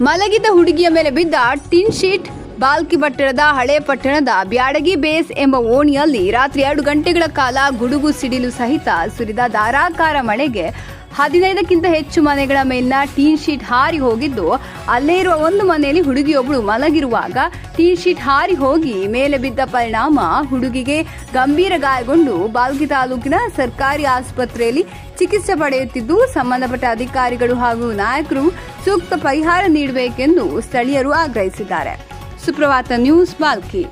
ಮಲಗಿದ್ದ ಹುಡುಗಿಯ ಮೇಲೆ ಬಿದ್ದ ಟಿನ್ ಶೀಟ್. ಬಾಲ್ಕಿ ಪಟ್ಟಣದ ಹಳೆ ಪಟ್ಟಣದ ಬ್ಯಾಡಗಿ ಬೇಸ್ ಎಂಬ ಓಣಿಯಲ್ಲಿ ರಾತ್ರಿ 2 ಗಂಟೆಗಳ ಕಾಲ ಗುಡುಗು ಸಿಡಿಲು ಸಹಿತ ಸುರಿದ ಧಾರಾಕಾರ ಮಳೆಗೆ 15ಕ್ಕಿಂತ ಹೆಚ್ಚು ಮನೆಗಳ ಮೇಲಿನ ಟೀನ್ ಶೀಟ್ ಹಾರಿ ಹೋಗಿದ್ದು, ಅಲ್ಲೇ ಇರುವ ಒಂದು ಮನೆಯಲ್ಲಿ ಹುಡುಗಿಯೊಬ್ಬಳು ಮಲಗಿರುವಾಗ ಟೀನ್ ಶೀಟ್ ಹಾರಿ ಹೋಗಿ ಮೇಲೆ ಬಿದ್ದ ಪರಿಣಾಮ ಹುಡುಗಿಗೆ ಗಂಭೀರ ಗಾಯಗೊಂಡು ಬಾಲ್ಕಿ ತಾಲೂಕಿನ ಸರ್ಕಾರಿ ಆಸ್ಪತ್ರೆಯಲ್ಲಿ ಚಿಕಿತ್ಸೆ ಪಡೆಯುತ್ತಿದ್ದು, ಸಂಬಂಧಪಟ್ಟ ಅಧಿಕಾರಿಗಳು ಹಾಗೂ ನಾಯಕರು ಸೂಕ್ತ ಪರಿಹಾರ ನೀಡಬೇಕೆಂದು ಸ್ಥಳೀಯರು ಆಗ್ರಹಿಸಿದ್ದಾರೆ. ಸುಪ್ರಭಾತ ನ್ಯೂಸ್, ಬಾಲ್ಕಿ.